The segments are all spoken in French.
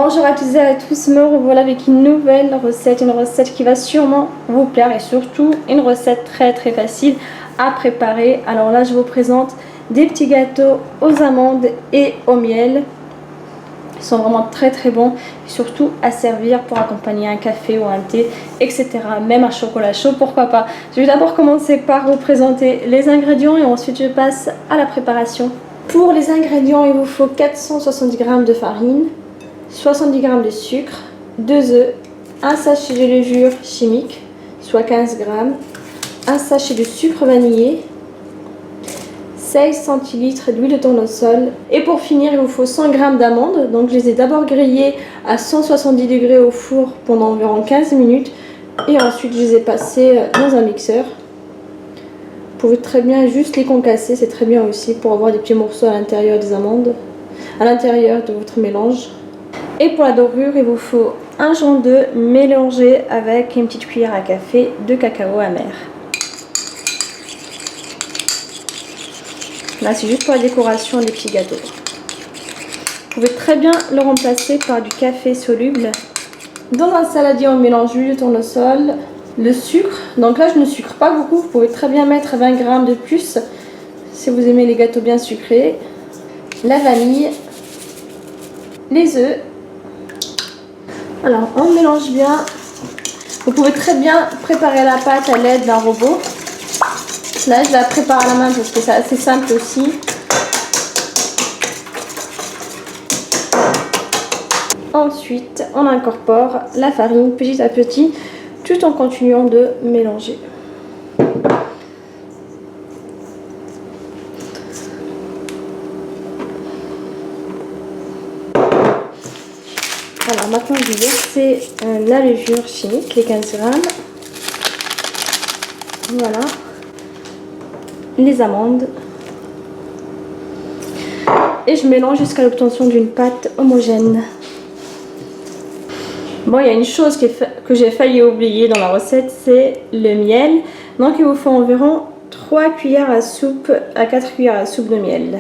Bonjour à toutes et à tous, me revoilà avec une nouvelle recette, une recette qui va sûrement vous plaire et surtout une recette très facile à préparer. Alors là je vous présente des petits gâteaux aux amandes et au miel. Ils sont vraiment très bons et surtout à servir pour accompagner un café ou un thé, etc. Même un chocolat chaud, pourquoi pas. Je vais d'abord commencer par vous présenter les ingrédients et ensuite je passe à la préparation. Pour les ingrédients, il vous faut 470 g de farine, 70 g de sucre, 2 œufs, un sachet de levure chimique, soit 15 g, un sachet de sucre vanillé, 16 centilitres d'huile de tournesol et pour finir il vous faut 100 g d'amandes. Donc je les ai d'abord grillées à 170 degrés au four pendant environ 15 minutes et ensuite je les ai passées dans un mixeur. Vous pouvez très bien juste les concasser, c'est très bien aussi pour avoir des petits morceaux à l'intérieur des amandes, à l'intérieur de votre mélange. Et pour la dorure, il vous faut un jaune d'œuf mélangé avec une petite cuillère à café de cacao amer. Là, c'est juste pour la décoration des petits gâteaux. Vous pouvez très bien le remplacer par du café soluble. Dans un saladier, on mélange l'huile de tournesol, le sucre. Donc là, je ne sucre pas beaucoup. Vous pouvez très bien mettre 20 g de plus si vous aimez les gâteaux bien sucrés. La vanille, les œufs. Alors, on mélange bien. Vous pouvez très bien préparer la pâte à l'aide d'un robot. Là, je la prépare à la main parce que c'est assez simple aussi. Ensuite, on incorpore la farine petit à petit, tout en continuant de mélanger. Alors maintenant, je vais verser la levure chimique, les 15 g. Voilà. Les amandes. Et je mélange jusqu'à l'obtention d'une pâte homogène. Bon, il y a une chose que j'ai failli oublier dans la recette, c'est le miel. Donc il vous faut environ 3 cuillères à soupe à 4 cuillères à soupe de miel.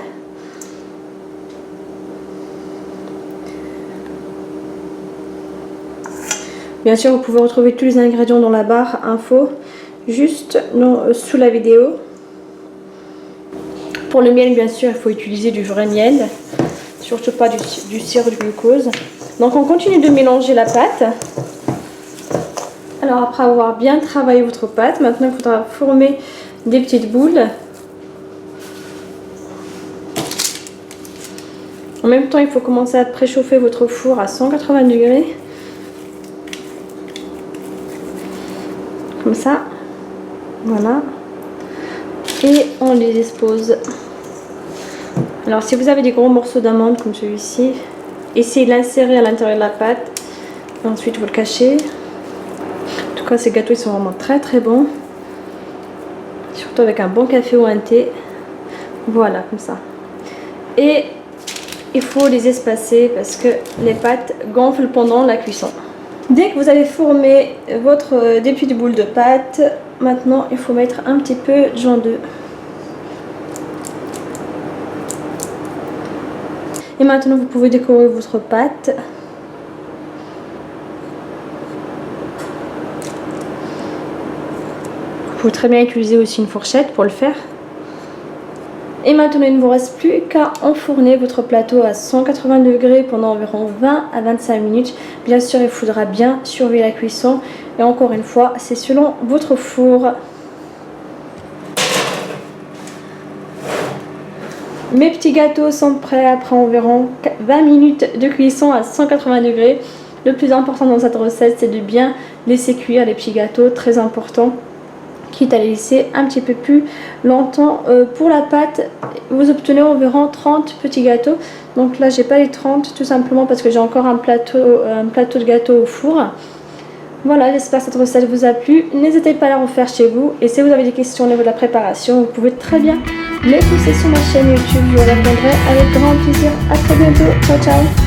Bien sûr, vous pouvez retrouver tous les ingrédients dans la barre info, juste sous la vidéo. Pour le miel, bien sûr, il faut utiliser du vrai miel, surtout pas du sirop de glucose. Donc, on continue de mélanger la pâte. Alors, après avoir bien travaillé votre pâte, maintenant, il faudra former des petites boules. En même temps, il faut commencer à préchauffer votre four à 180 degrés. Comme ça, voilà, et on les dispose. Alors si vous avez des gros morceaux d'amande comme celui-ci, essayez de l'insérer à l'intérieur de la pâte et ensuite vous le cachez. En tout cas, ces gâteaux ils sont vraiment très bons, surtout avec un bon café ou un thé. Voilà, comme ça. Et il faut les espacer parce que les pâtes gonflent pendant la cuisson. Dès que vous avez formé des petites boules de pâte, maintenant il faut mettre un petit peu de jaune d'œuf. Et maintenant vous pouvez décorer votre pâte. Vous pouvez très bien utiliser aussi une fourchette pour le faire. Et maintenant, il ne vous reste plus qu'à enfourner votre plateau à 180 degrés pendant environ 20 à 25 minutes. Bien sûr, il faudra bien surveiller la cuisson. Et encore une fois, c'est selon votre four. Mes petits gâteaux sont prêts après environ 20 minutes de cuisson à 180 degrés. Le plus important dans cette recette, c'est de bien laisser cuire les petits gâteaux, très important. Quitte à les laisser un petit peu plus longtemps. Pour la pâte, vous obtenez environ 30 petits gâteaux. Donc là, j'ai pas les 30 tout simplement parce que j'ai encore un plateau de gâteaux au four. Voilà, j'espère que cette recette vous a plu. N'hésitez pas à la refaire chez vous. Et si vous avez des questions au niveau de la préparation, vous pouvez très bien les pousser sur ma chaîne YouTube. Je vous répondrai avec grand plaisir. À très bientôt. Ciao, ciao.